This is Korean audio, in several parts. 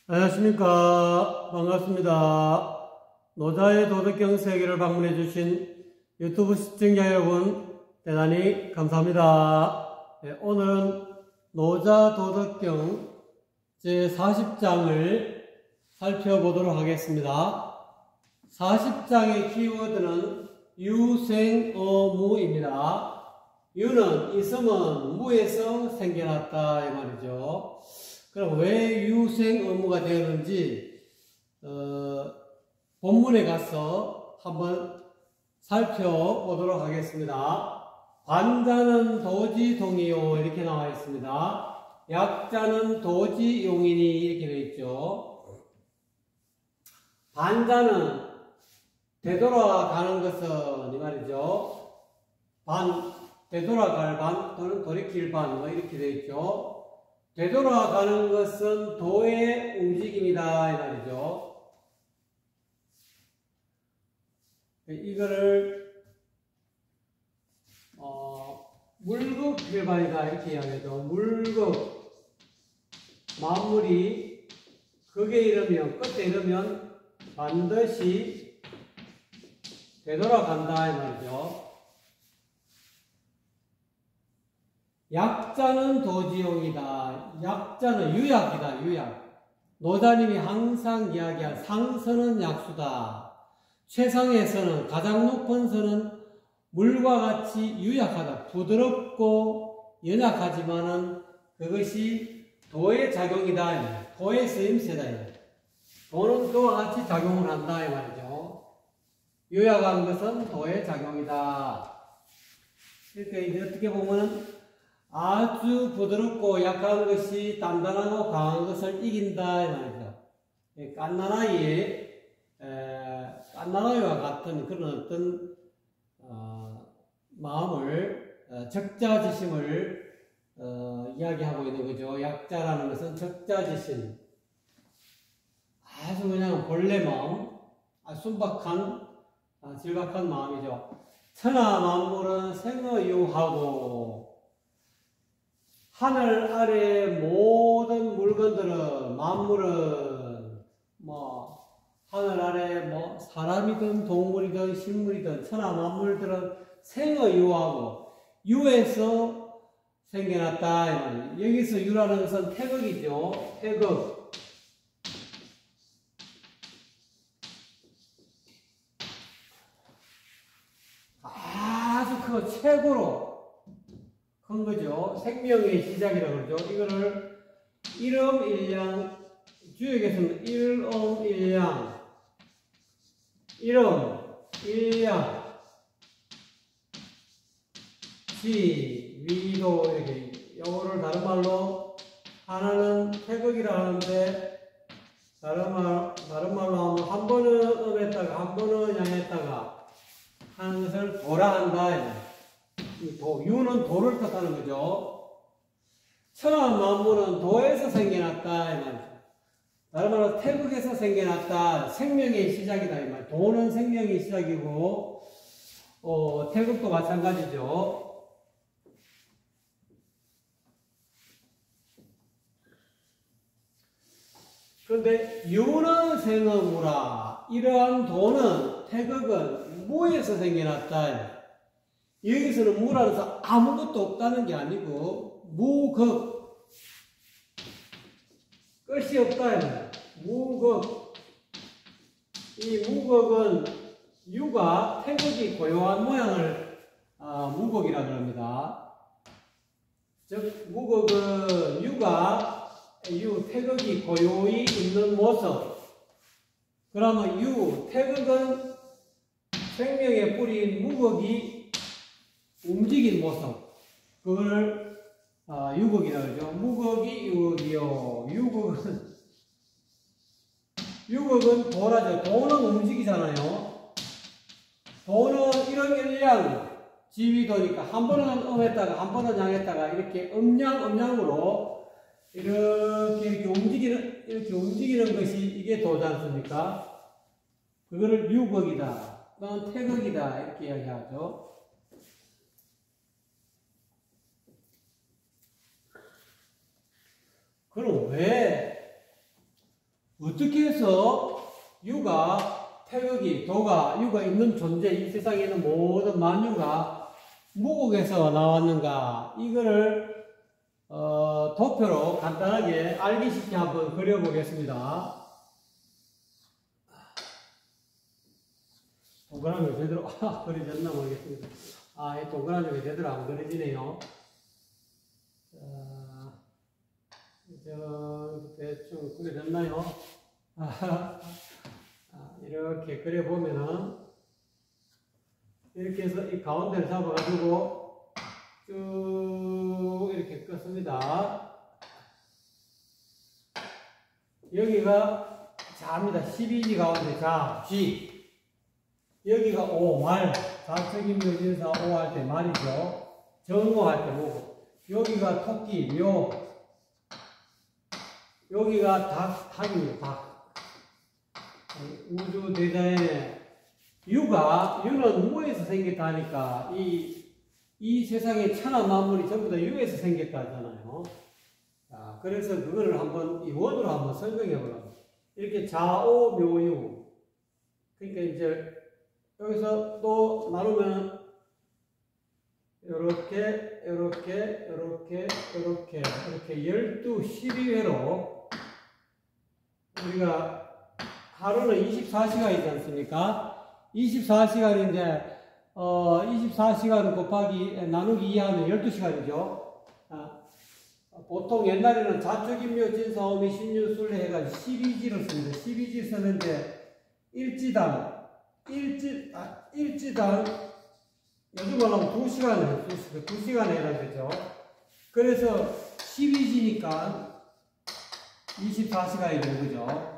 안녕하십니까. 반갑습니다. 노자의 도덕경 세계를 방문해 주신 유튜브 시청자 여러분 대단히 감사합니다. 오늘은 노자 도덕경 제40장을 살펴보도록 하겠습니다. 40장의 키워드는 유생어무입니다. 유는 있음은 무에서 생겨났다 이 말이죠. 그럼 왜 유생어무가 되었는지 본문에 가서 한번 살펴보도록 하겠습니다. 반자는 도지동이요 이렇게 나와 있습니다. 약자는 도지용이니 이렇게 되어 있죠. 반자는 되돌아가는 것은 이 말이죠. 되돌아갈 반 또는 돌이킬 반 뭐 이렇게 되어 있죠. 되돌아가는 것은 도의 움직임이다 이 말이죠. 이거를 물극일반이다 이렇게 이야기하죠. 물극 만물이 극에 이르면 끝에 이르면 반드시 되돌아간다 이 말이죠. 약자는 도지용이다. 약자는 유약이다. 유약. 노자님이 항상 이야기한 상선은 약수다. 최상의 가장 높은 선은 물과 같이 유약하다. 부드럽고 연약하지만은 그것이 도의 작용이다. 도의 쓰임새다. 도는 그와 같이 작용을 한다 이 말이죠. 유약한 것은 도의 작용이다. 그러니까 이제 어떻게 보면은 아주 부드럽고 약한 것이 단단하고 강한 것을 이긴다 이 말이죠. 깐나라이와 같은 그런 어떤 마음을 적자지심을 이야기하고 있는 거죠. 약자라는 것은 적자지심, 아주 그냥 본래 마음, 순박한 질박한 마음이죠. 천하 만물은 생어유하고 하늘 아래 모든 물건들은 만물은 하늘 아래 사람이든 동물이든 식물이든 천하 만물들은 생어유하고 유에서 생겨났다 이 말이에요. 여기서 유라는 것은 태극이죠. 태극. 아주 그 최고로 큰 거죠. 생명의 시작이라고 그러죠. 이거를 일음일양, 주역에서는 일음일양, 일양, 위도 이렇게 영어를 다른 말로 하나는 태극이라 하는데 다른 말로 하면 한 번은 음했다가 한 번은 양했다가 하는 것을 도라 한다. 유는 도를 뜻하는 거죠. 천하 만물은 도에서 생겨났다 이 말이죠. 다른 말로 태극에서 생겨났다. 생명의 시작이다 이 말. 도는 생명의 시작이고 태극도 마찬가지죠. 그런데 유는 생어무라. 이러한 도는 태극은 무에서 생겨났다. 여기서는 무라는 것은 아무것도 없다는 게 아니고 무극, 끝이 없다. 무극. 이 무극은 유가 태극이 고요한 모양을 무극이라고 합니다. 즉 무극은 태극이 고요히 있는 모습. 그러면 태극은 생명의 뿌리인 무극이 움직인 모습, 그걸 유극이라고 하죠. 무극이 유극이요. 유극은 도라죠. 도는 움직이잖아요. 도는 일음일양, 지위도니까 한 번은 음했다가 한 번은 양했다가 이렇게 음양으로 이렇게 움직이는 것이 이게 도지 않습니까? 그거를 유극이다, 또는 태극이다 이렇게 이야기하죠. 그럼 왜 어떻게 해서 유가, 태극이, 도가, 유가 있는 존재, 이 세상에 있는 모든 만유가 무곡에서 나왔는가? 이거를 도표로 간단하게 알기 쉽게 한번 그려보겠습니다. 동그라미 제대로 그려졌나 모르겠습니다. 이 동그라미가 제대로 안 그려지네요. 대충 그려졌나요? 이렇게 그려보면은 이렇게 해서 이 가운데를 잡아가지고 쭉 이렇게 껐습니다. 여기가 자입니다. 12지 가운데 자, 쥐. 여기가 오, 말. 자척인묘진사 오 할 때 말이죠. 정오 할 때 뭐고. 여기가 토끼, 묘. 여기가 닭입니다. 닭. 우주 대자연의 유는 무에서 생겼다 하니까 이 세상의 천하 만물이 전부 다 유에서 생겼다 하잖아요. 자, 그래서 그거를 한번 이 원으로 한번 설명해 보라고. 이렇게 좌오 묘유. 그러니까 이제 여기서 또 나누면 이렇게 12, 12회로 우리가 하루는 24시간이지 않습니까? 24시간인데 24시간 곱하기 나누기 2 하면 12시간이죠. 보통 옛날에는 자축인묘 진사오미 신유술래 해가지고 12지를 씁니다. 12지 쓰는데 일지당 요즘 말로 하면 2시간에 해야 되죠. 그래서 12지니까 24시간이 되는 거죠.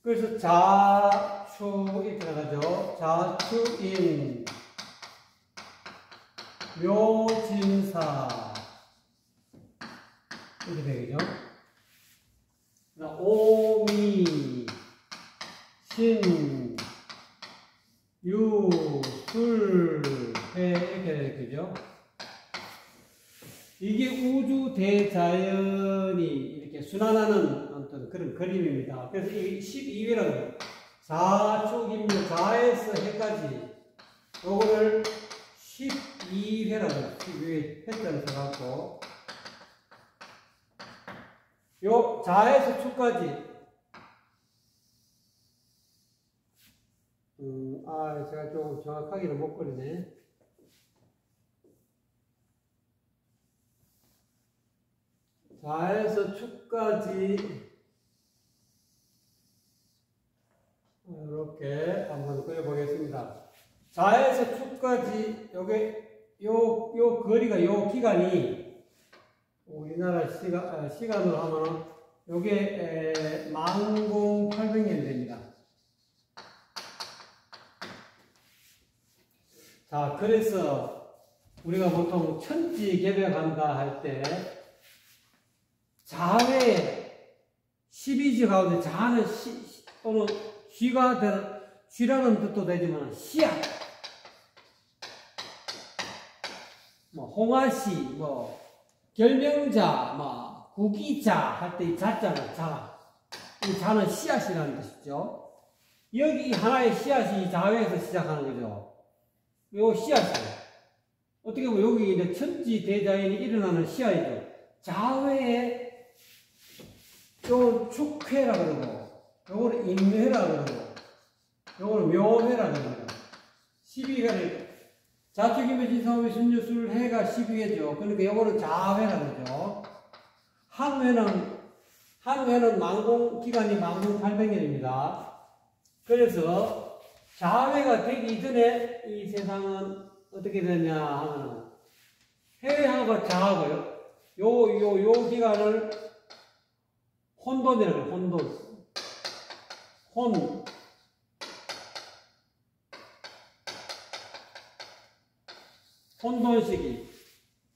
그래서 자축 이렇게 나가죠. 자축인 묘진사 이렇게 되겠죠. 오미 신 유 술 회 이렇게 되죠. 이게 우주 대자연이 이렇게 순환하는 어떤 그런 그림입니다. 그래서 이 12회라고 자축인묘 자에서 해까지 요거를 12회라고 12회 회자를 써갖고 요 자에서 축까지 제가 좀 정확하게는 못 그리네. 자에서 축까지 이렇게 한번 그려보겠습니다. 자에서 축까지 요게 요 거리가 요 기간이 우리나라 시간으로 하면은 요게 10,800년 됩니다. 자, 그래서 우리가 보통 천지개벽한다 할 때 자외 12지 가운데 자는 또는 쥐라는 뜻도 되지만 씨앗 홍아씨 결명자 구기자 할 때 이 자자는 이 자는 씨앗이라는 뜻이죠. 여기 하나의 씨앗이 자외에서 시작하는 거죠. 요 씨앗이에요. 어떻게 보면 여기 이제 천지 대자연이 일어나는 씨앗이죠. 자외에 요건 축회라 그러고, 요거는 임회라 그러고, 요거는 묘회라 그럽니다. 12회를, 자축인묘 진사오미 신유술 해가 12회죠. 그러니까 요거는 자회라 그러죠. 한 회는 기간이 10,800년입니다. 그래서 자회가 되기 전에 이 세상은 어떻게 되냐 하면 해하고 자하고요. 요 기간을 혼돈이라고 해요. 혼돈 시기.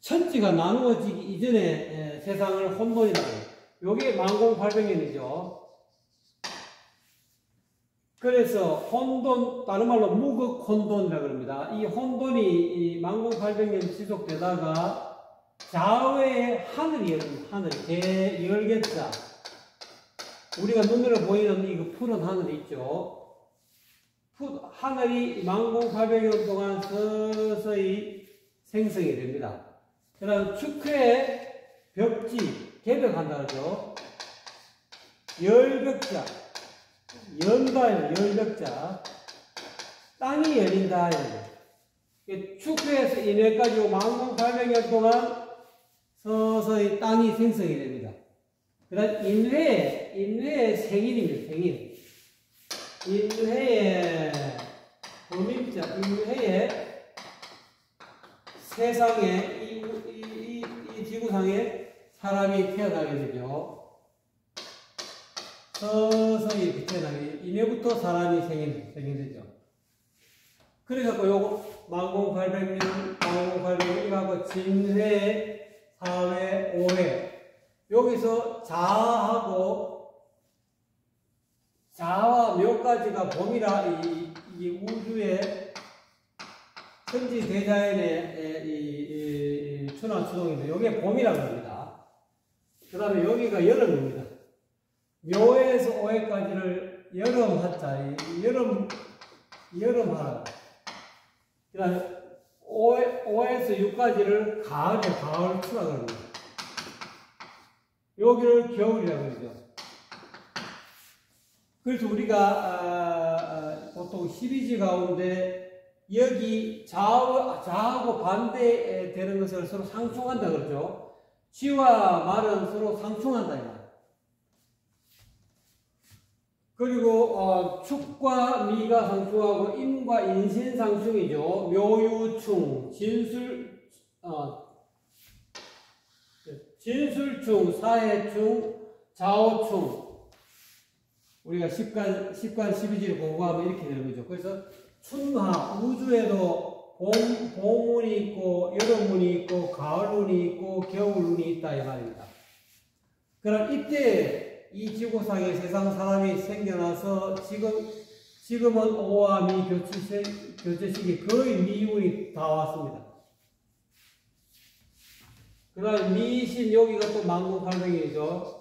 천지가 나누어지기 이전에 세상을 혼돈이라고 해요. 요게 10,800년이죠. 그래서 혼돈, 다른 말로 무극혼돈이라고 합니다. 이 혼돈이 10,800년 지속되다가 자외의 하늘이 열립니다. 하늘, 대열개자. 우리가 눈으로 보이는 이 푸른 하늘이 있죠. 하늘이 18,800년 동안 서서히 생성이 됩니다. 그 다음 축회의 벽지, 개벽한다 그러죠. 열벽자, 연다, 열벽자. 땅이 열린다. 축회에서 인해까지 18,800년 동안 서서히 땅이 생성이 됩니다. 그 다음 인회의 생일입니다. 생일. 인회의 범임자, 인회의 세상에 이 지구상에 사람이 태어나게 되죠. 서서히 태어나게 인회부터 사람이 생겨되죠. 그래서 요거 18,800년 이하고 진회, 사회, 오회 여기서 자와 묘까지가 봄이라 이 우주의 천지 대자연의 이春夏秋冬인데 여기에 봄이라고 합니다. 그 다음에 여기가 여름입니다. 묘에서 오해까지를 여름 하자, 여름 하라. 그 다음에 5에서 6까지를 가을 추라고 합니다. 여기를 겨울이라고 그러죠. 그래서 우리가 보통 12지 가운데 여기 자하고 반대되는 것을 서로 상충한다 그러죠. 지와 말은 서로 상충한다 이 말. 그리고 축과 미가 상충하고 임과 인신 상충이죠. 묘유충, 진술충, 사해충, 자오충. 우리가 십관 12지를 공부하면 이렇게 되는 거죠. 그래서 춘하, 우주에도 봄운이 있고, 여름운이 있고, 가을운이 있고, 겨울운이 있다 이 말입니다. 그럼 이때 이 지구상에 세상 사람이 생겨나서 지금은 오와 미 교체식이 거의 미운이 다 왔습니다. 그 다음에 미신 여기가 또 19,800년이죠.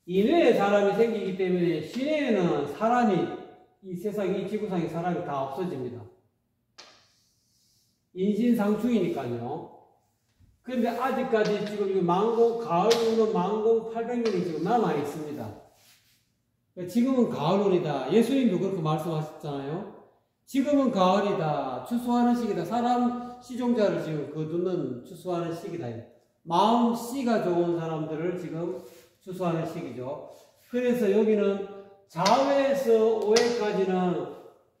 인외에 사람이 생기기 때문에 신외에는 사람이 이 세상 이 지구상에 사람이 다 없어집니다. 인신상충이니까요. 그런데 아직까지 지금 가을운은 19,800년이 지금 남아 있습니다. 지금은 가을운이다. 예수님도 그렇게 말씀하셨잖아요. 지금은 가을이다. 추수하는 시기다. 사람 시종자를 지금 거두는 추수하는 시기다. 마음 씨가 좋은 사람들을 지금 추수하는 시기죠. 그래서 여기는 자회에서 오회까지는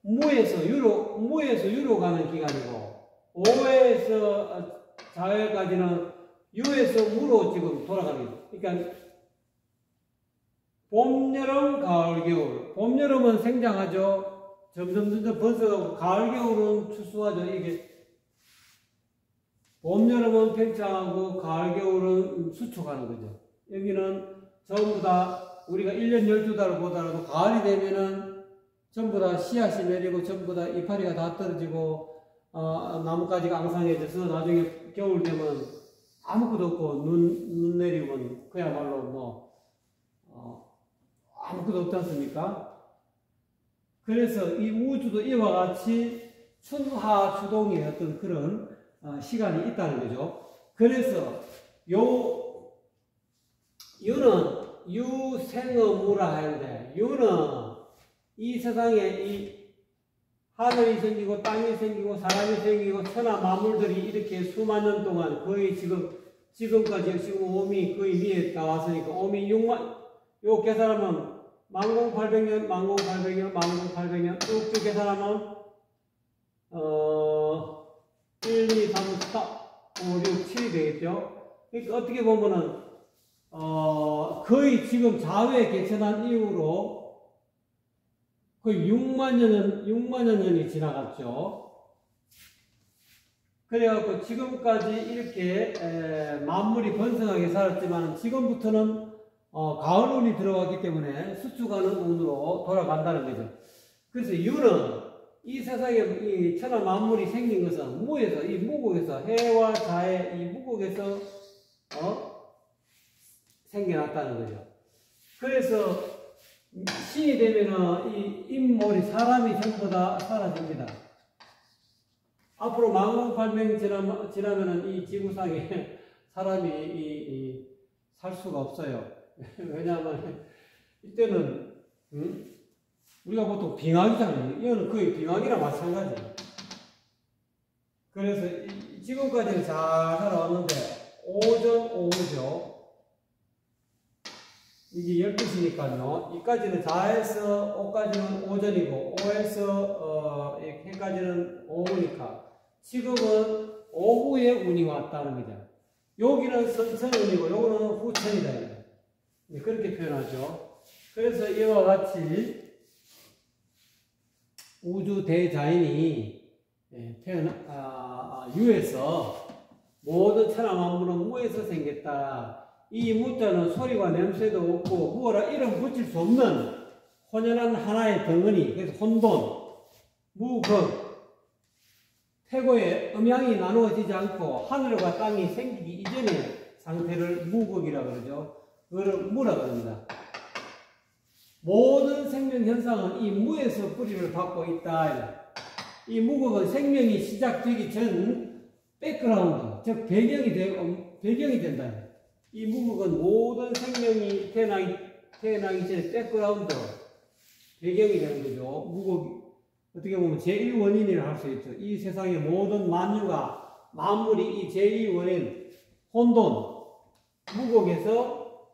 무에서 유로 가는 기간이고, 오회에서 자회까지는 유에서 무로 지금 돌아가는 거죠. 그러니까 봄, 여름, 가을, 겨울. 봄, 여름은 생장하죠. 점점 번성하고, 가을, 겨울은 추수하죠. 이게 봄, 여름은 팽창하고, 가을, 겨울은 수축하는 거죠. 여기는 전부 다 우리가 1년 12달을 보더라도 가을이 되면은 전부 다 씨앗이 내리고 전부 다 이파리가 다 떨어지고 나뭇가지가 앙상해져서 나중에 겨울 되면 아무것도 없고 눈 내리면 그야말로 아무것도 없지 않습니까? 그래서 이 우주도 이와 같이 춘하 추동의 어떤 그런 시간이 있다는 거죠. 그래서 유는 유생어무라 하는데, 유는 이 세상에 이 하늘이 생기고 땅이 생기고 사람이 생기고 천하 만물들이 이렇게 수만 년 동안 거의 지금까지 지금 오미 거의 미에 나왔으니까 오미 6만, 요 계산하면 10,800년, 10,800년 쭉쭉 계산하면 1, 2, 3, 4, 5, 6, 7이 되겠죠. 그러니까 어떻게 보면은 거의 지금 자회 개천한 이후로 거의 6만여 년이 지나갔죠. 그래갖고 지금까지 이렇게 만물이 번성하게 살았지만 지금부터는 가을운이 들어왔기 때문에 수축하는 운으로 돌아간다는 거죠. 그래서 유는 이 세상에 이 천하 만물이 생긴 것은 무에서, 이 무국에서, 해와 자의 이 무국에서 생겨났다는 거죠. 그래서 신이 되면은 이 인물이 사람이 전부 다 사라집니다. 앞으로 만공팔백 지나면은 이 지구상에 사람이 살 수가 없어요. 왜냐하면 이때는 우리가 보통 빙하기잖아요. 이거는 거의 빙하기랑 마찬가지. 그래서 지금까지는 잘 살아왔는데 오전 오후죠. 이게 12시니까요. 이까지는 4에서 5까지는 오전이고 5에서 해까지는 오후니까 지금은 오후에 운이 왔다는 거죠. 여기는 선천운이고 여기는 후천이다. 그렇게 표현하죠. 그래서 이와 같이 우주 대자연이 유에서 모든 천하 만물은 무에서 생겼다. 이 무자는 소리와 냄새도 없고 무어라 이름 붙일 수 없는 혼연한 하나의 덩어리, 그래서 혼돈, 무극, 태고의 음양이 나누어지지 않고 하늘과 땅이 생기기 이전의 상태를 무극이라 그러죠. 그걸 무라 그럽니다. 모든 생명 현상은 이 무에서 뿌리를 받고 있다. 이 무극은 생명이 시작되기 전 백그라운드, 즉 배경이 된다. 이 무극은 모든 생명이 태어나기 전에 백그라운드, 배경이 되는 거죠. 무극, 어떻게 보면 제1원인이라 할 수 있죠. 이 세상의 모든 만유가, 만물이 이 제1원인, 혼돈, 무극에서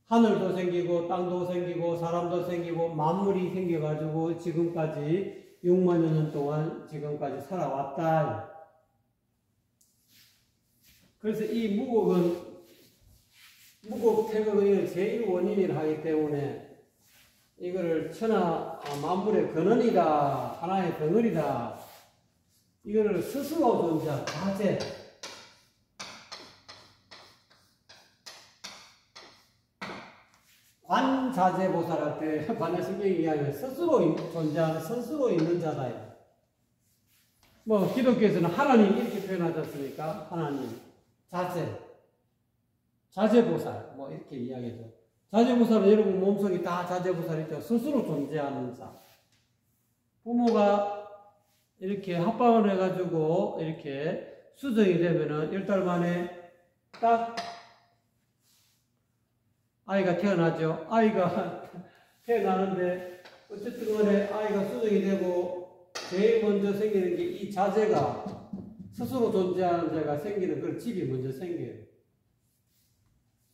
하늘도 생기고, 땅도 생기고, 사람도 생기고, 만물이 생겨가지고 지금까지 6만여 년 동안 지금까지 살아왔다. 그래서 이 무극은 무극, 태극은 제1원인이라 하기 때문에 이거를 천하 만물의 근원이다, 하나의 덩어리다, 이거를 스스로 존재한 자재, 관자재보살할 때 관자신경이 이야기하면 스스로 존재하는, 스스로 있는 자다. 뭐 기독교에서는 하나님 이렇게 표현하지 않습니까? 하나님, 자재, 자재보살, 뭐 이렇게 이야기하죠. 자재보살은 여러분 몸속에 다 자재보살 있죠. 스스로 존재하는 자. 부모가 이렇게 합방을 해가지고 이렇게 수정이 되면은 10달 만에 딱 아이가 태어나죠. 아이가 태어나는데 어쨌든 간에 아이가 수정이 되고 제일 먼저 생기는 게 이 자재가, 스스로 존재하는 자가 생기는 그런 집이 먼저 생겨요.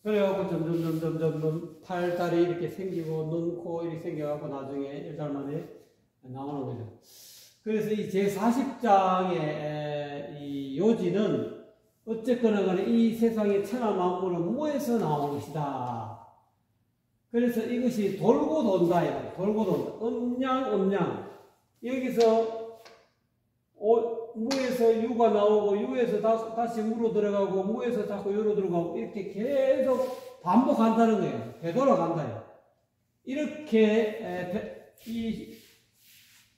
그래갖고 점점 팔, 다리 이렇게 생기고 눈, 코 이렇게 생겨갖고 나중에 10달 만에 나오는 거죠. 그래서 이 제40장의 이 요지는 어쨌거나 간에 이 세상의 천하 만물은 무에서 나온 것이다. 그래서 이것이 돌고 돈다. 돌고 돈다. 음양. 여기서 무에서 유가 나오고 유에서 다시 우로 들어가고 무에서 자꾸 유로 들어가고 이렇게 계속 반복한다는 거예요. 되돌아간다. 이렇게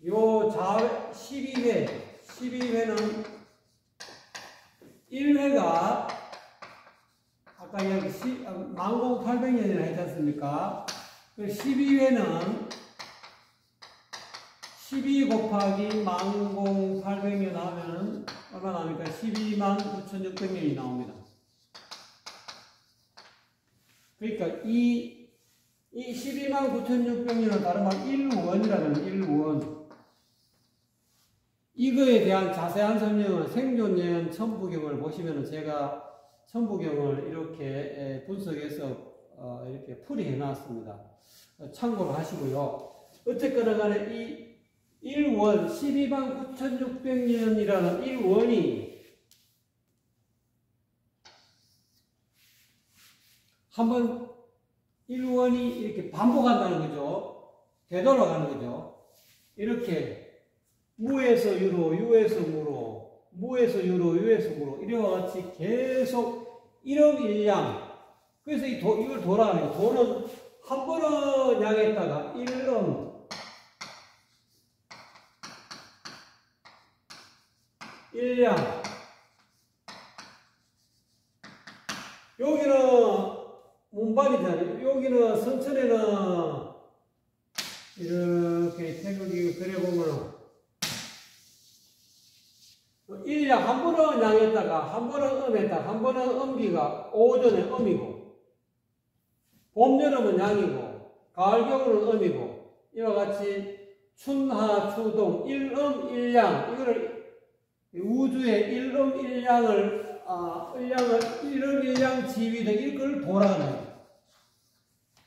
요 12회는 1회가 아까 여기 만공800년이라 했지 않습니까? 12회는 12 곱하기 만공800년 하면은 얼마 나옵니까? 12만 9,600년이 나옵니다. 그러니까 이 12만 9,600년은 다른 말 1원이라는 1원. 이거에 대한 자세한 설명은 생존예언 천부경을 보시면은 제가 천부경을 이렇게 분석해서 이렇게 풀이해 놨습니다. 참고를 하시고요. 어쨌거나 간에 이 1원, 12만 9,600년이라는 1원이 한번 1원이 이렇게 반복한다는 거죠. 되돌아가는 거죠. 이렇게 무에서 유로, 유에서 무로, 무에서 유로, 유에서 무로, 이와 같이 계속 일음일양. 그래서 이걸 도라는 거예요. 도는 한 번은 양했다가 일음, 일양. 여기는 문반이잖아요. 여기는 선천에는 이렇게 태극이 그려보면 일량 한 번은 양했다가 한 번은 음했다가 한 번은 음기가 오전에 음이고 봄, 여름은 양이고 가을, 겨울은 음이고 이와 같이 춘하, 추동, 일음, 일양 이거를 우주의 일음, 일양을 일음, 일양, 지위 등 이걸 도라는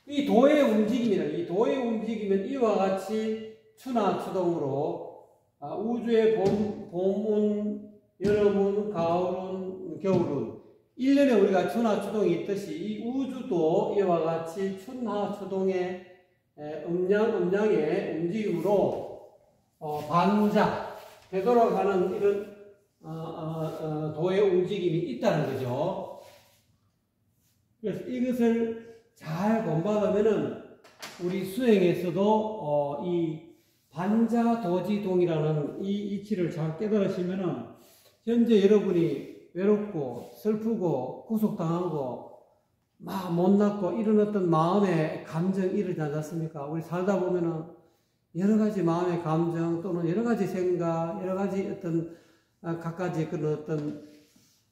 이 도의 움직임이라 이 도의 움직임은 이와 같이 추나 추동으로 우주의 봄은, 여름은, 가을은, 겨울은 1년에 우리가 추나 추동이 있듯이 이 우주도 이와 같이 춘하 추동의 음양의 움직임으로 반자 되돌아가는 이런 도의 움직임이 있다는 거죠. 그래서 이것을 잘 본받으면은 우리 수행에서도 이 반자도지동이라는 이 이치를 잘 깨달으시면은 현재 여러분이 외롭고 슬프고 구속당하고 막 못났고 이런 어떤 마음의 감정이 이러지 않았습니까? 우리 살다 보면은 여러 가지 마음의 감정 또는 여러 가지 생각, 여러 가지 어떤 각가지 그런 어떤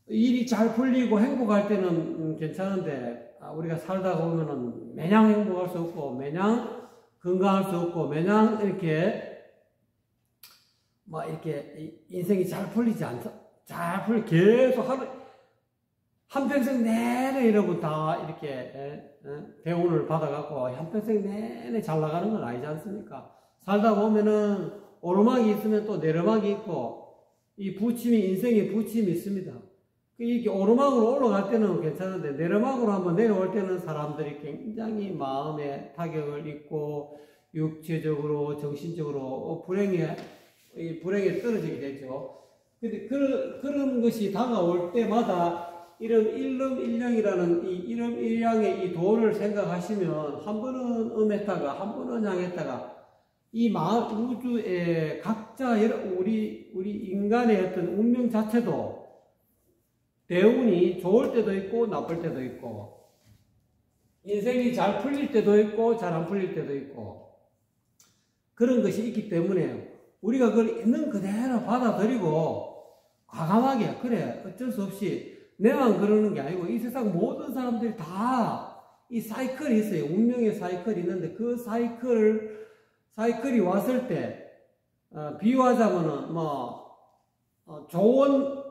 일이 잘 풀리고 행복할 때는 괜찮은데 우리가 살다 보면은 매냥 행복할 수 없고 매냥 건강할 수 없고 매냥 이렇게 인생이 잘 풀리지 않다. 잘 풀리 계속 한평생 내내 여러분 다 이렇게 대우를 받아갖고 한평생 내내 잘 나가는 건 아니지 않습니까? 살다 보면은 오르막이 있으면 또 내리막이 있고 이 부침이 인생의 부침이 있습니다. 이게 오르막으로 올라갈 때는 괜찮은데 내리막으로 한번 내려올 때는 사람들이 굉장히 마음에 타격을 입고 육체적으로 정신적으로 불행에 떨어지게 되죠. 근데 그런 것이 다가올 때마다 이런 일름일령이라는 이 일름일양의 이 도를 생각하시면 한 번은 음했다가 한 번은 양했다가 이 우주의 각자 우리 인간의 어떤 운명 자체도 대운이 좋을 때도 있고 나쁠 때도 있고 인생이 잘 풀릴 때도 있고 잘 안 풀릴 때도 있고 그런 것이 있기 때문에 우리가 그걸 있는 그대로 받아들이고 과감하게 그래 어쩔 수 없이 내만 그러는 게 아니고 이 세상 모든 사람들이 다 이 사이클이 있어요. 운명의 사이클이 있는데 그 사이클이 왔을 때 비유하자면은 좋은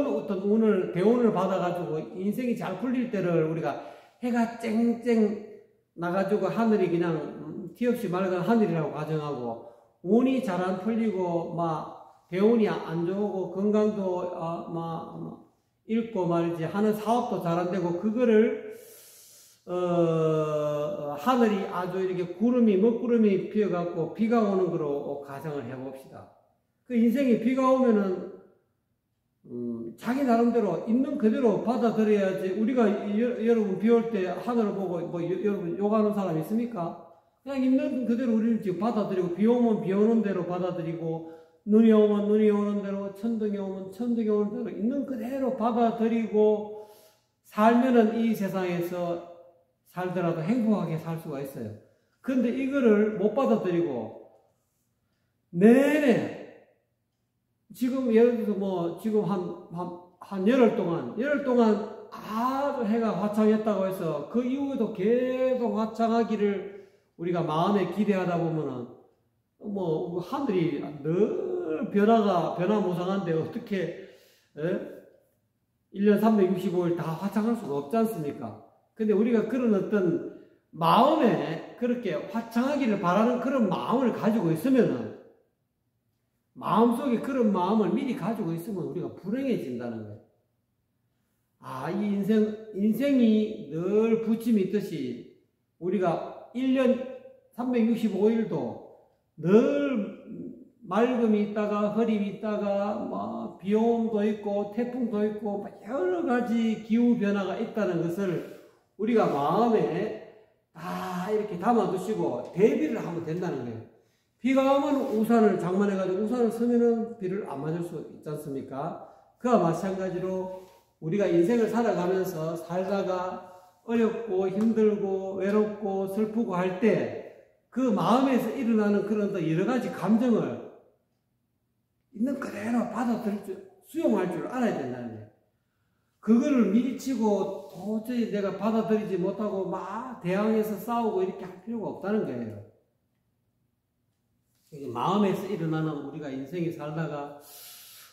어떤 대운을 받아가지고 인생이 잘 풀릴 때를 우리가 해가 쨍쨍 나가지고 하늘이 그냥 티 없이 맑은 하늘이라고 가정하고 운이 잘 안 풀리고 대운이 안 좋고 건강도 잃고 말이지 하는 사업도 잘 안 되고 그거를 하늘이 아주 이렇게 먹구름이 피어갖고 비가 오는 거로 가정을 해봅시다. 그 인생에 비가 오면은 자기 나름대로 있는 그대로 받아들여야지. 우리가 여러분 비 올 때 하늘을 보고 여러분 욕하는 사람 있습니까? 그냥 있는 그대로 우리는 지금 받아들이고 비 오면 비 오는 대로 받아들이고 눈이 오면 눈이 오는 대로 천둥이 오면 천둥이 오는 대로 있는 그대로 받아들이고 살면은 이 세상에서 살더라도 행복하게 살 수가 있어요. 근데 이거를 못 받아들이고 내내 지금 예를 들어서 지금 한 열흘 동안 아주 해가 화창했다고 해서 그 이후에도 계속 화창하기를 우리가 마음에 기대하다 보면은 하늘이 늘 변화무쌍한데 어떻게 1년 365일 다 화창할 수가 없지 않습니까? 근데 우리가 그런 어떤 마음에 그렇게 화창하기를 바라는 그런 마음을 가지고 있으면은 마음속에 그런 마음을 미리 가지고 있으면 우리가 불행해진다는 거예요. 이 인생이 늘 부침이 있듯이 우리가 1년 365일도 늘 맑음이 있다가 흐림이 있다가 비옴도 있고 태풍도 있고 여러 가지 기후 변화가 있다는 것을 우리가 마음에 다 이렇게 담아두시고 대비를 하면 된다는 거예요. 비가 오면 우산을 장만해가지고 우산을 쓰면은 비를 안 맞을 수 있지 않습니까? 그와 마찬가지로 우리가 인생을 살아가면서 살다가 어렵고 힘들고 외롭고 슬프고 할 때 그 마음에서 일어나는 그런 또 여러 가지 감정을 있는 그대로 받아들일 줄, 수용할 줄 알아야 된다는 거예요. 그거를 밀치고 도저히 내가 받아들이지 못하고 막 대항해서 싸우고 이렇게 할 필요가 없다는 거예요. 마음에서 일어나는 우리가 인생에 살다가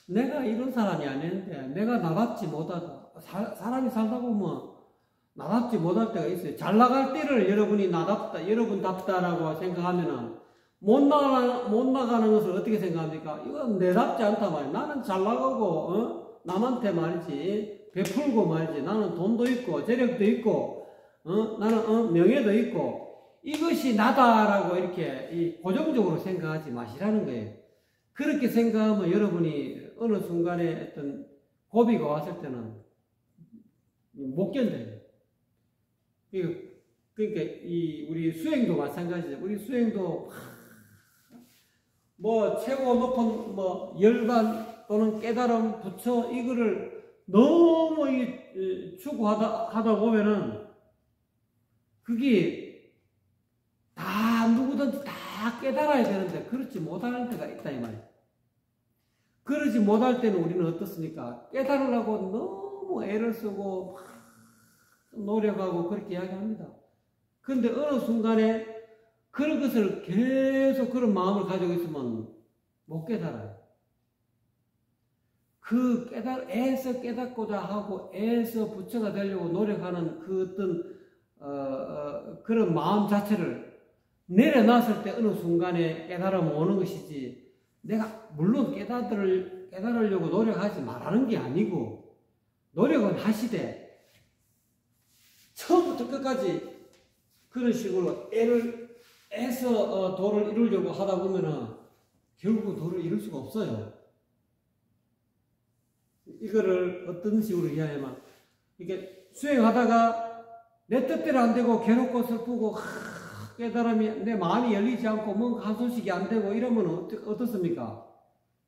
내가 이런 사람이 아닌데 내가 나답지 못하다. 사람이 살다 보면 나답지 못할 때가 있어요. 잘 나갈 때를 여러분이 나답다, 여러분답다라고 생각하면은 못 나가는 것을 어떻게 생각합니까? 이건 내답지 않다 말이야. 나는 잘 나가고 남한테 말이지 베풀고 말이지. 나는 돈도 있고 재력도 있고 나는 명예도 있고 이것이 나다라고 이렇게 고정적으로 생각하지 마시라는 거예요. 그렇게 생각하면 여러분이 어느 순간에 어떤 고비가 왔을 때는 못 견뎌요. 그러니까 우리 수행도 마찬가지죠. 우리 수행도 뭐 최고 높은 뭐 열반 또는 깨달음 부처 이거를 너무 추구하다 보면은 그게 다 누구든지 다 깨달아야 되는데 그렇지 못할 때가 있다 이 말이에요. 그러지 못할 때는 우리는 어떻습니까? 깨달으려고 너무 애를 쓰고 노력하고 그렇게 이야기합니다. 그런데 어느 순간에 그런 것을 계속 그런 마음을 가지고 있으면 못 깨달아요. 애써 깨닫고자 하고 애써 부처가 되려고 노력하는 그 어떤 그런 마음 자체를 내려놨을 때 어느 순간에 깨달음이 오는 것이지 내가 물론 깨달으려고 노력하지 말라는 게 아니고 노력은 하시되 처음부터 끝까지 그런 식으로 애써 도를 이루려고 하다 보면은 결국 도를 이룰 수가 없어요. 이거를 어떤 식으로 이해하냐면 이게 수행하다가 내 뜻대로 안 되고 괴롭고 슬프고 깨달음이 내 마음이 열리지 않고 뭔가 한 소식이 안 되고 이러면 어떻습니까?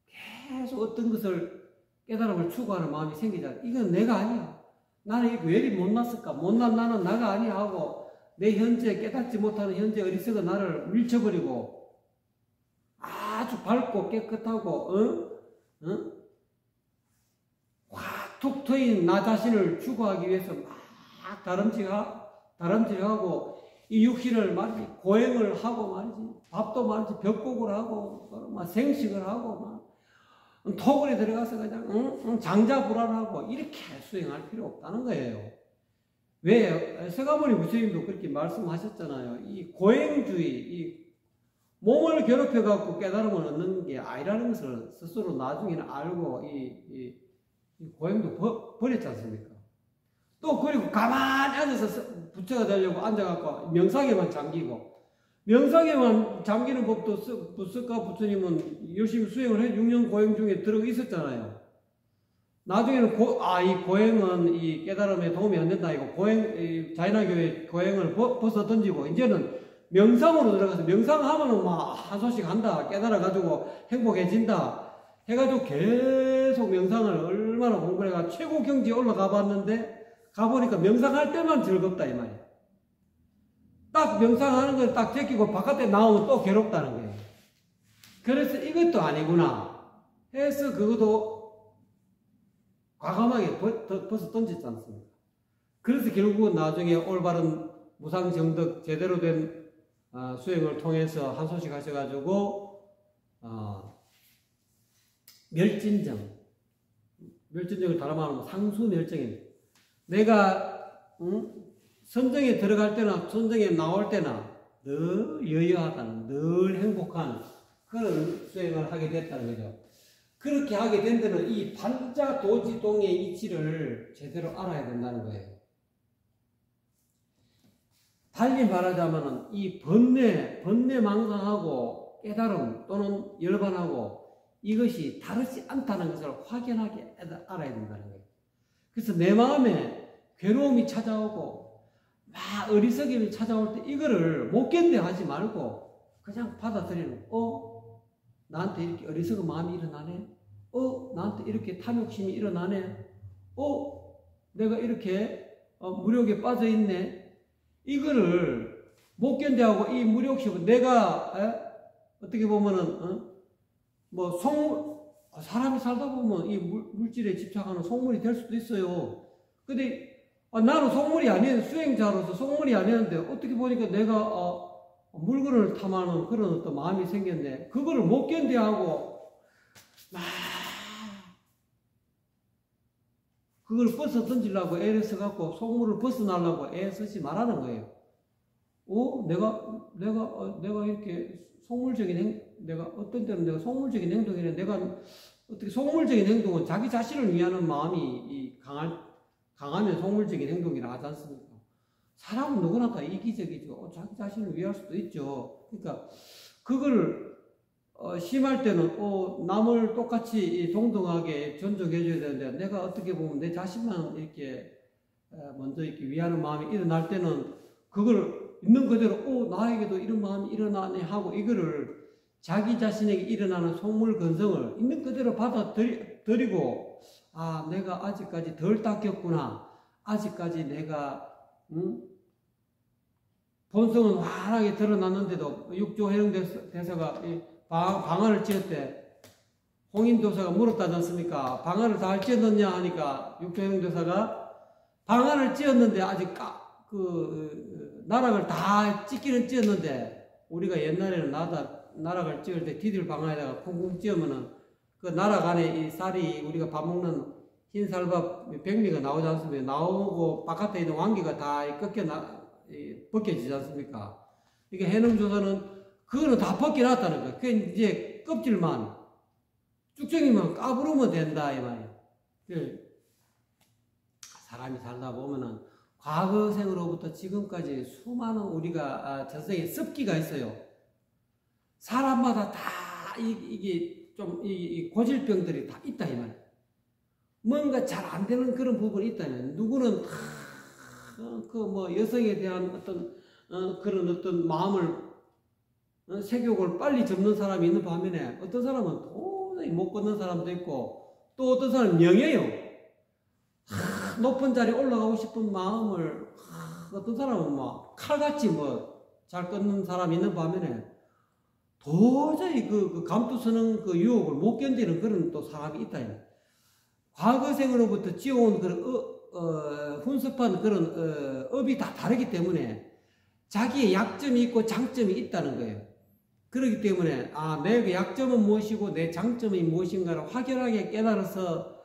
계속 어떤 것을 깨달음을 추구하는 마음이 생기잖아요. 이건 내가 아니야. 나는 이거 왜 이리 못났을까? 못난 나는 나가 아니야 하고 내 현재 깨닫지 못하는 현재 어리석은 나를 밀쳐버리고 아주 밝고 깨끗하고 확 툭 트인 나 자신을 추구하기 위해서 막 다름질하고 이 육신을 말이지 고행을 하고 말이지 밥도 말이지 벽곡을 하고 막 생식을 하고 막 토굴에 들어가서 그냥 장자불안하고 이렇게 수행할 필요 없다는 거예요. 왜? 서가모니 부처님도 그렇게 말씀하셨잖아요. 이 고행주의, 이 몸을 괴롭혀갖고 깨달음을 얻는 게 아니라는 것을 스스로 나중에는 알고 이 고행도 버렸지 않습니까? 또 그리고 가만히 앉아서 부처가 되려고 앉아갖고 명상에만 잠기고 명상에만 잠기는 법도 부스가 부처님은 열심히 수행을 해 6년 고행 중에 들어 있었잖아요. 나중에는 이 고행은 이 깨달음에 도움이 안 된다. 이거 자인화교의 고행을 벗어 던지고 이제는 명상으로 들어가서 명상하면은 막 한 소식 한다. 깨달아가지고 행복해진다. 해가지고 계속 명상을 얼마나 공부를 해가 최고 경지에 올라가 봤는데 가보니까 명상할 때만 즐겁다 이 말이에요. 딱 명상하는 걸 딱 제끼고 바깥에 나오면 또 괴롭다는 거예요. 그래서 이것도 아니구나 해서 그것도 과감하게 벗어 던졌지 않습니까? 그래서 결국은 나중에 올바른 무상정덕 제대로 된 수행을 통해서 한 소식 하셔가지고 멸진정을 다른 말하면 상수멸정입니다. 내가 선정에 들어갈 때나 선정에 나올 때나 늘 여여하다는 늘 행복한 그런 수행을 하게 됐다는 거죠. 그렇게 하게 된 데는 이 반자도지동의 이치를 제대로 알아야 된다는 거예요. 달리 말하자면 이 번뇌망상하고 깨달음 또는 열반하고 이것이 다르지 않다는 것을 확연하게 알아야 된다는 거예요. 그래서 내 마음에 괴로움이 찾아오고 막 어리석임이 찾아올 때 이거를 못 견뎌 하지 말고 그냥 받아들이는 나한테 이렇게 어리석은 마음이 일어나네. 나한테 이렇게 탐욕심이 일어나네. 내가 이렇게 무력에 빠져 있네. 이거를 못 견뎌하고 이 무력심은 내가 어떻게 보면은 뭐 사람이 살다 보면 이 물질에 집착하는 속물이 될 수도 있어요. 근데 나는 속물이 아닌 수행자로서 속물이 아니었는데 어떻게 보니까 내가 물건을 탐하는 그런 어떤 마음이 생겼네. 그거를 못 견뎌하고 막 그걸 벗어 던지려고 애를 써갖고 속물을 벗어나려고 애 쓰지 말라는 거예요. 내가 이렇게 내가 어떤 때는 내가 속물적인 행동이네. 내가 어떻게 속물적인 행동은 자기 자신을 위하는 마음이 강하면 속물적인 행동이라 하지 않습니까? 사람은 누구나 다 이기적이죠. 자기 자신을 위할 수도 있죠. 그러니까 그걸 심할 때는 남을 똑같이 동등하게 존중해줘야 되는데 내가 어떻게 보면 내 자신만 이렇게 먼저 이렇게 위하는 마음이 일어날 때는 그걸 있는 그대로 나에게도 이런 마음이 일어나네 하고 이거를 자기 자신에게 일어나는 속물 근성을 있는 그대로 받아들이고 내가 아직까지 덜 닦였구나. 아직까지 내가 본성은 환하게 드러났는데도 육조 해룡대사가 방화를 지었대. 홍인도사가 물었다지 않습니까? 방화를 다 지었느냐 하니까 육조 해룡대사가 방화를 지었는데 아직 나락을 다 찍기는 찍었는데 우리가 옛날에는 나락을 찍을 때 디딜 방화에다가 쿵쿵 찍으면은 그 나락 안에 이 쌀이 우리가 밥 먹는 흰 쌀밥 백미가 나오지 않습니까? 나오고 바깥에 있는 왕기가 다 벗겨지지 않습니까? 이게 해능조사는 그거는 다 벗겨놨다는 거예요. 그 이제 껍질만 쭉정이만 까부르면 된다 이 말이에요. 사람이 살다 보면은 과거생으로부터 지금까지 수많은 우리가 전생에 습기가 있어요. 사람마다 다 이게 좀 이 고질병들이 다 있다 이 말이에요. 뭔가 잘 안 되는 그런 부분이 있다면 누구는 여성에 대한 그런 어떤 마음을 색욕을 빨리 접는 사람이 있는 반면에 어떤 사람은 도저히 못 걷는 사람도 있고 또 어떤 사람은 명예요. 높은 자리에 올라가고 싶은 마음을 어떤 사람은 칼같이 잘 걷는 사람이 있는 반면에 도저히 그 감투서는 그 유혹을 못 견디는 그런 또 사람이 있다. 과거생으로부터 지어온 그런 훈습한 그런 업이 다 다르기 때문에 자기의 약점이 있고 장점이 있다는 거예요. 그렇기 때문에 내 약점은 무엇이고 내 장점이 무엇인가를 확연하게 깨달아서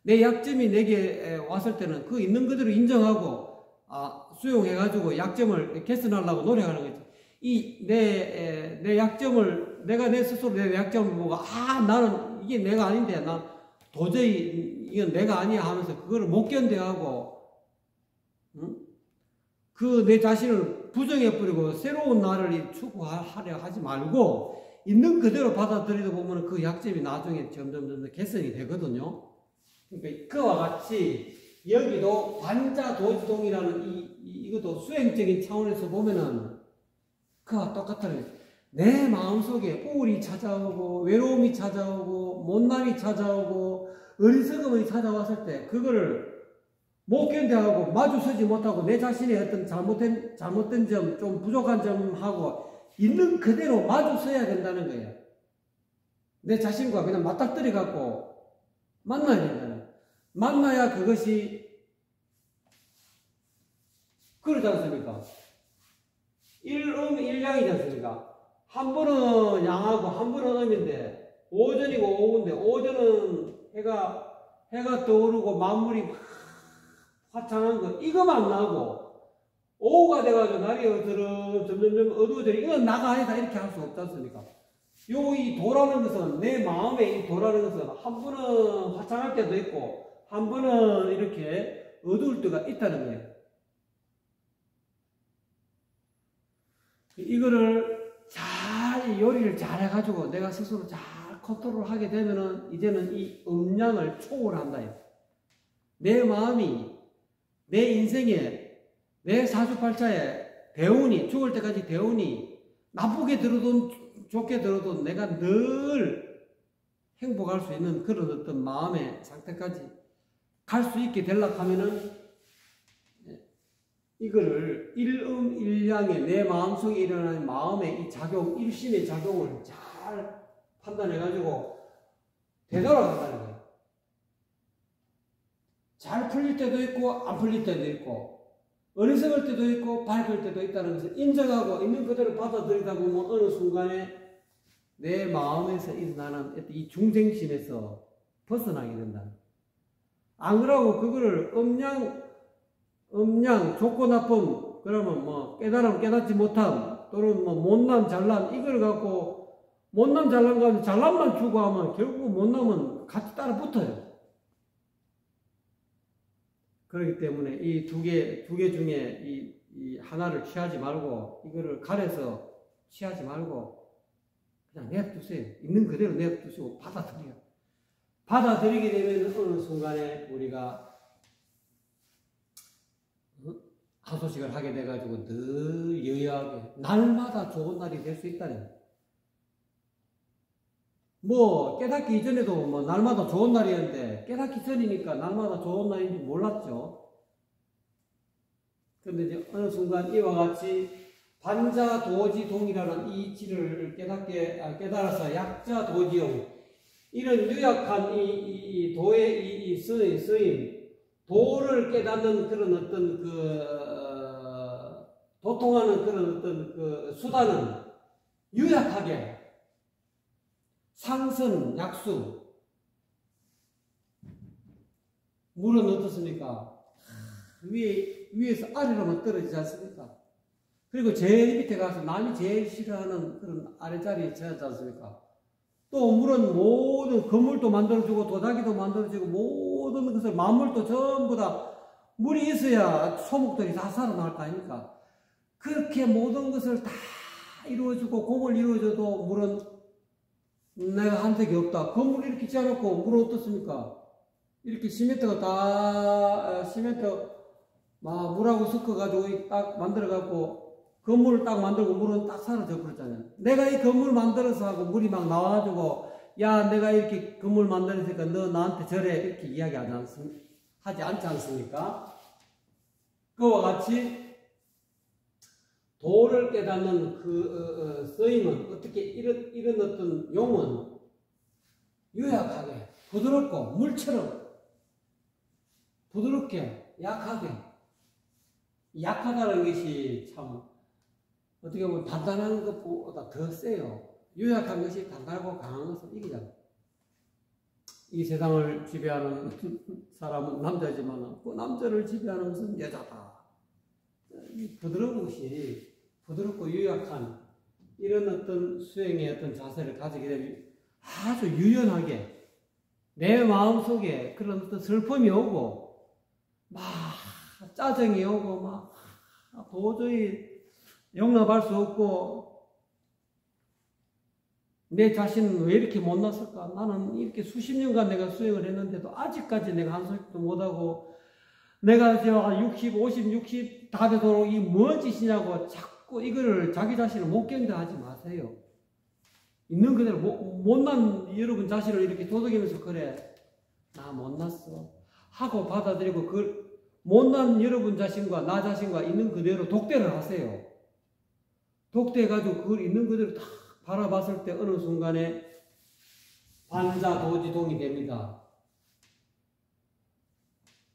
내 약점이 내게 왔을 때는 그 있는 그대로 인정하고 수용해가지고 약점을 개선하려고 노력하는 거죠. 내 약점을 내가 내 스스로 내 약점을 보고 나는 이게 내가 아닌데 난 도저히 이건 내가 아니야 하면서 그거를 못 견뎌하고 그 내 자신을 부정해버리고 새로운 나를 추구하려 하지 말고 있는 그대로 받아들이다 보면 그 약점이 나중에 점점 개선이 되거든요. 그러니까 그와 같이 여기도 관자도지동이라는 이것도 수행적인 차원에서 보면은 그와 똑같아요. 내 마음속에 우울이 찾아오고 외로움이 찾아오고 못남이 찾아오고 어리석음이 찾아왔을 때 그거를 못 견뎌하고 마주서지 못하고 내 자신의 어떤 잘못된 점, 좀 부족한 점하고 있는 그대로 마주서야 된다는 거예요. 내 자신과 그냥 맞닥뜨려 갖고 만나야 된다는 거예요. 만나야 그것이 그러지 않습니까? 일음일양이지 않습니까? 한 번은 양하고 한 번은 음인데 오전이고 오후인데 오전은 해가 떠오르고 만물이 막 화창한 거 이거만 나고 오후가 돼가지고 날이 점점 어두워져 이건 나가 아니다 이렇게 할 수 없지 않습니까? 이 도라는 것은 내 마음에 이 도라는 것은 한 번은 화창할 때도 있고 한 번은 이렇게 어두울 때가 있다는 거예요. 이거를 잘 요리를 잘 해가지고 내가 스스로 잘 컨트롤 하게 되면은 이제는 이 음량을 초월한다. 내 마음이 내 인생에 내 사주팔자에 대운이 죽을 때까지 대운이 나쁘게 들어도 좋게 들어도 내가 늘 행복할 수 있는 그런 어떤 마음의 상태까지 갈 수 있게 되려고 하면은 이거를 일음일량의 내 마음속에 일어나는 마음의 이 작용, 일심의 작용을 잘 판단해가지고 되돌아간다는 거예요. 잘 풀릴 때도 있고 안 풀릴 때도 있고 어리석을 때도 있고 밝을 때도 있다는 것을 인정하고 있는 그대로 받아들이다 보면 어느 순간에 내 마음에서 일어나는 이 중생심에서 벗어나게 된다. 안 그러고 그거를 음양, 좋고 나쁨, 그러면 뭐 깨달음, 깨닫지 못함, 또는 뭐 못남, 잘남, 이걸 갖고 못남, 잘남 가지고 잘남만 추구하면 결국 못남은 같이 따라 붙어요. 그렇기 때문에 이 두 개 중에 이 하나를 취하지 말고 이거를 가려서 취하지 말고 그냥 내두세요. 있는 그대로 내두시고 받아들여요. 받아들이게 되면 어느 순간에 우리가 하소식을 하게 돼가지고 늘 여유하게 날마다 좋은 날이 될 수 있다는 거예요. 뭐 깨닫기 이전에도 뭐 날마다 좋은 날이었는데 깨닫기 전이니까 날마다 좋은 날인지 몰랐죠. 그런데 이제 어느 순간 이와 같이 반자도지동이라는 이 이치를 깨달아서 약자도지용, 이런 유약한 이 도의 이 쓰임, 도를 깨닫는 그런 어떤 도통하는 그런 어떤 수단은 유약하게 상선, 약수. 물은 어떻습니까? 위에서 아래로만 떨어지지 않습니까? 그리고 제일 밑에 가서 남이 제일 싫어하는 그런 아래자리에 처하지 않습니까? 또 물은 모든 건물도 만들어주고 도자기도 만들어주고 모든 것을 만물도 전부 다 물이 있어야 소목들이 다 살아날 거 아닙니까? 그렇게 모든 것을 다 이루어주고 공을 이루어줘도 물은 내가 한 적이 없다. 건물 이렇게 지어놓고 물은 어떻습니까? 이렇게 시멘트가 다 시멘트 막 물하고 섞어가지고 딱 만들어갖고 건물을 딱 만들고 물은 딱 사라져 버렸잖아요. 내가 이 건물 만들어서 하고 물이 막 나와가지고 야 내가 이렇게 건물 만들었으니까 너 나한테 저래 이렇게 이야기하지 하지 않습니까? 그와 같이 도를 깨닫는 쓰임은 어떻게 이런 어떤 용은 유약하게 부드럽고 물처럼 부드럽게 약하게, 약하다는 것이 참 어떻게 보면 단단한 것보다 더 세요. 유약한 것이 단단하고 강한 것을 이기잖아요. 이 세상을 지배하는 사람은 남자지만 그 남자를 지배하는 것은 여자다. 이 부드러운 것이 부드럽고 유약한 이런 어떤 수행의 어떤 자세를 가지게 되면 아주 유연하게 내 마음속에 그런 어떤 슬픔이 오고 막 짜증이 오고 막 도저히 용납할 수 없고 내 자신은 왜 이렇게 못났을까? 나는 이렇게 수십 년간 내가 수행을 했는데도 아직까지 내가 한 소리도 못하고 내가 제가 60, 50, 60 다 되도록 이 뭔 짓이냐고 자꾸 이거를 자기 자신을 못 견뎌하지 마세요. 있는 그대로 못난 여러분 자신을 이렇게 도덕이면서 그래 나 못났어 하고 받아들이고 그 못난 여러분 자신과 나 자신과 있는 그대로 독대를 하세요. 독대해가지고 그걸 있는 그대로 다 바라봤을 때 어느 순간에 반자도지동이 됩니다.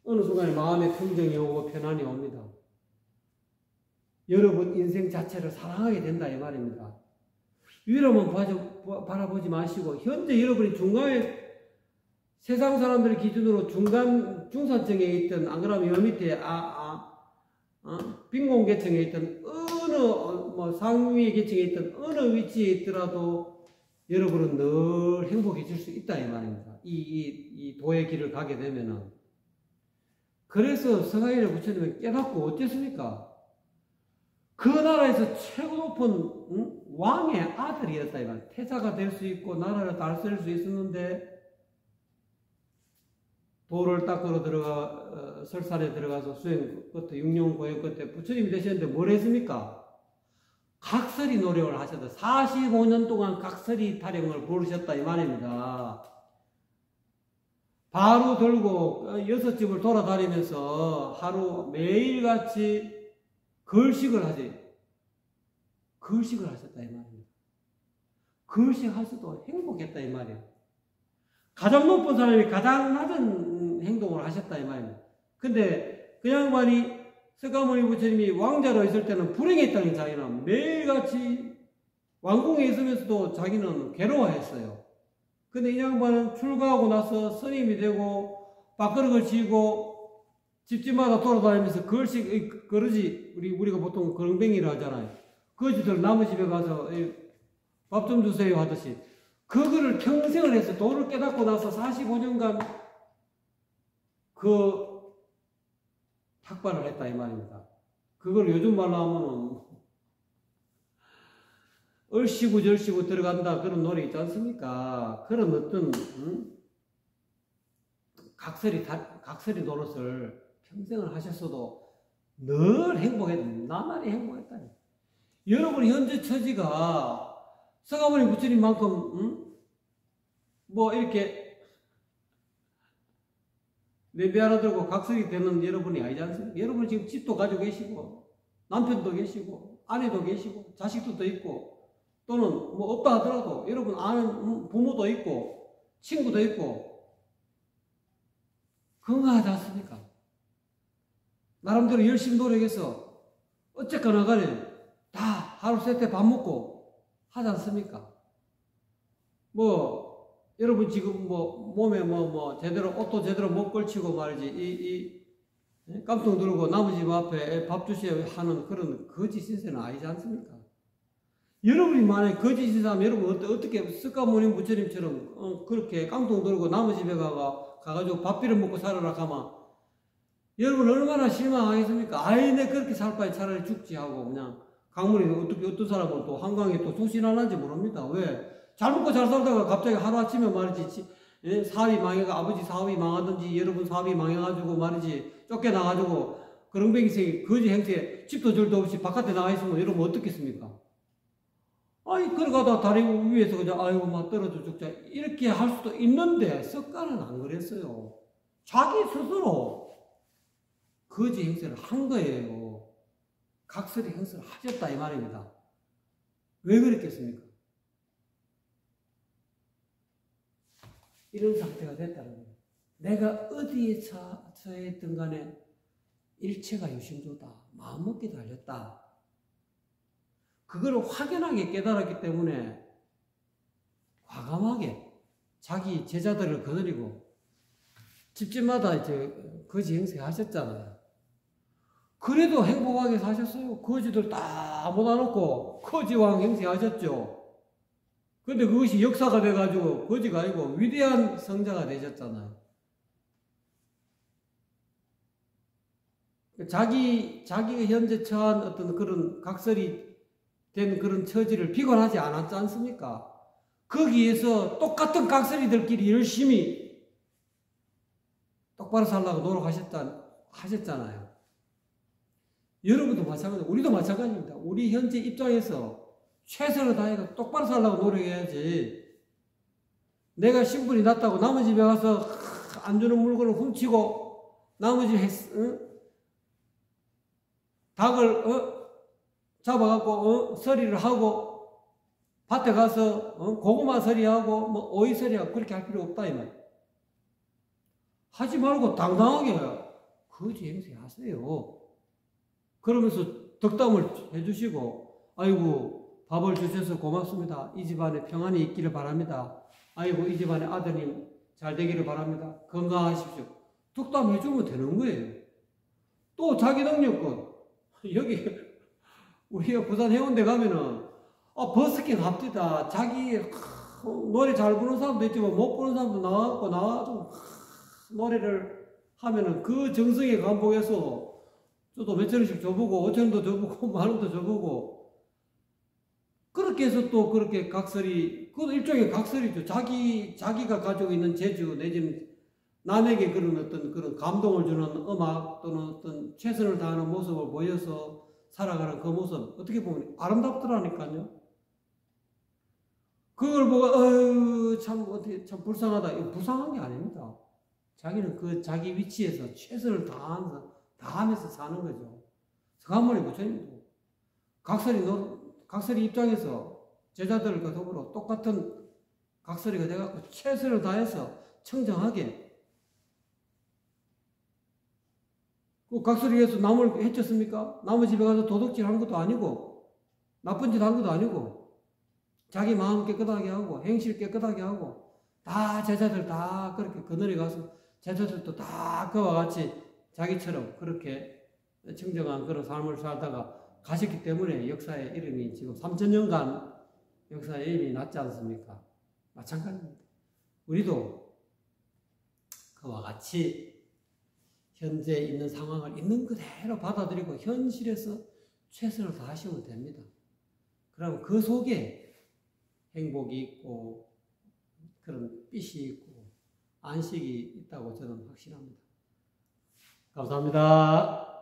어느 순간에 마음에 평정이 오고 편안이 옵니다. 여러분 인생 자체를 사랑하게 된다 이 말입니다. 위로만 바라보지 마시고 현재 여러분이 중간에 세상 사람들 기준으로 중산층에 있던 안 그러면 여 밑에 빈곤계층에 있던 어느 뭐 상위 계층에 있던 어느 위치에 있더라도 여러분은 늘 행복해질 수 있다 이 말입니다. 이 도의 길을 가게 되면은. 그래서 서가인의 부처님은 깨닫고 어땠습니까? 그 나라에서 최고 높은 왕의 아들이었다 이 말. 태자가 될 수 있고 나라를 다스릴 수 있었는데 도를 닦으러 설산에 들어가서 수행 끝에 육룡 고행 끝에 부처님이 되셨는데 뭘 했습니까? 각설이 노력을 하셨다. 45년 동안 각설이 타령을 부르셨다 이 말입니다. 바로 들고 6집을 돌아다니면서 하루 매일같이 걸식을 하지. 걸식을 하셨다 이 말입니다. 걸식 하셔도 행복했다 이 말이에요. 가장 높은 사람이 가장 낮은 행동을 하셨다 이 말입니다. 근데 그 양반이 석가모니 부처님이 왕자로 있을 때는 불행했다는 자기는 매일같이 왕궁에 있으면서도 자기는 괴로워했어요. 근데 이 양반은 출가하고 나서 스님이 되고 밥그릇을 지고 집집마다 돌아다니면서 그러지 우리가 보통 거렁뱅이를 하잖아요. 거지들 남의 집에 가서 밥 좀 주세요 하듯이 그거를 평생을 해서 도를 깨닫고 나서 45년간 그 탁발을 했다 이 말입니다. 그걸 요즘 말로 하면은 얼씨구절씨구 들어간다 그런 노래 있지 않습니까? 그런 어떤 각설이 노릇을 평생을 하셨어도 늘 행복했다. 나날이 행복했다. 여러분 현재 처지가 석가모니 부처님만큼 뭐 이렇게 내비 하나 들고 각설이 되는 여러분이 아니지 않습니까? 여러분 지금 집도 가지고 계시고 남편도 계시고 아내도 계시고 자식도 있고 또는 뭐 없다 하더라도 여러분 아는 부모도 있고 친구도 있고 건강하지 않습니까? 나름대로 열심히 노력해서 어쨌거나 간에 다 하루 세트 밥 먹고 하지 않습니까? 뭐 여러분 지금 뭐 몸에 제대로 옷도 제대로 못 걸치고 말이지 깜짝 놀고 남의 집 앞에 밥 주셔야 하는 그런 거짓 신세는 아니지 않습니까? 여러분이 만약에 거짓 신세하면 여러분 어떻게 석가모니 부처님처럼 그렇게 깡통 들고 남의 집에 가가지고 밥비를 먹고 살아라 하면 여러분 얼마나 실망하겠습니까? 아이 내 그렇게 살 바에 차라리 죽지 하고 그냥 강물이 어떤 사람은 또 한강에 또 소신하는지 모릅니다. 왜? 잘 먹고 잘 살다가 갑자기 하루아침에 말이지 사업이 망해가 아버지 사업이 망하든지 여러분 사업이 망해가지고 말이지 쫓겨나가지고 거렁뱅이생이 거지 행세에 집도 절도 없이 바깥에 나가 있으면 여러분 어떻겠습니까? 아이 걸어가다 다리 위에서 그냥 아이고 막 떨어져 죽자 이렇게 할 수도 있는데 석가는 안 그랬어요. 자기 스스로 거지 행세를 한 거예요. 각설이 행세를 하셨다 이 말입니다. 왜 그랬겠습니까? 이런 상태가 됐다는 거예요. 내가 어디에 처해있든 간에 일체가 유심조다. 마음먹기 달렸다. 그걸 확연하게 깨달았기 때문에 과감하게 자기 제자들을 거느리고 집집마다 이제 거지 행세 하셨잖아요. 그래도 행복하게 사셨어요. 거지들 다 모아놓고 거지왕 행세 하셨죠. 근데 그것이 역사가 돼가지고 거지가 아니고 위대한 성자가 되셨잖아요. 자기가 현재 처한 어떤 그런 각설이 된 그런 처지를 비관하지 않았지 않습니까? 거기에서 똑같은 각설이들끼리 열심히 똑바로 살라고 노력하셨잖아요. 여러분도 마찬가지입니다. 우리도 마찬가지입니다. 우리 현재 입장에서 최선을 다해서 똑바로 살라고 노력해야지. 내가 신분이 낮다고 남의 집에 가서 안 주는 물건을 훔치고 남의 집에 닭을 잡아갖고 서리를 하고 밭에 가서 고구마 서리하고 뭐 오이 서리하고 그렇게 할 필요 없다 이 말. 하지 말고 당당하게 거지 행세 하세요. 그러면서 덕담을 해주시고 아이고 밥을 주셔서 고맙습니다. 이 집안에 평안이 있기를 바랍니다. 아이고 이 집안에 아드님 잘 되기를 바랍니다. 건강하십시오. 덕담 해주면 되는 거예요. 또 자기 능력껏 여기 우리가 부산 해운대 가면은 버스킹 합디다. 자기 노래 잘 부르는 사람도 있지만 못 부르는 사람도 나와서 노래를 하면은 그 정성에 감복해서 저도 몇 천원씩 줘보고 5천원도 줘보고 만원도 줘보고 그렇게 해서 또 그렇게 각설이 그것도 일종의 각설이죠. 자기가 가지고 있는 재주 내지는 남에게 그런 어떤 그런 감동을 주는 음악 또는 어떤 최선을 다하는 모습을 보여서 살아가는 그 모습 어떻게 보면 아름답더라니까요. 그걸 보고 참 어떻게 참 불쌍하다. 이거 불쌍한 게 아닙니다. 자기는 그 자기 위치에서 최선을 다하면서 사는 거죠. 성한머리 부처님도 각설이 입장에서 제자들과 더불어 똑같은 각설이가 돼갖고 최선을 다해서 청정하게 그 각설이에서 남을 해쳤습니까? 남의 집에 가서 도둑질 한 것도 아니고 나쁜 짓 한 것도 아니고 자기 마음 깨끗하게 하고 행실 깨끗하게 하고 다 제자들 다 그렇게 그늘에 가서 제자들도 다 그와 같이 자기처럼 그렇게 청정한 그런 삶을 살다가 가셨기 때문에 역사의 이름이 지금 3000년간 역사의 이름이 났지 않습니까? 마찬가지입니다. 우리도 그와 같이 현재 있는 상황을 있는 그대로 받아들이고 현실에서 최선을 다하시면 됩니다. 그럼 그 속에 행복이 있고 그런 빛이 있고 안식이 있다고 저는 확신합니다. 감사합니다.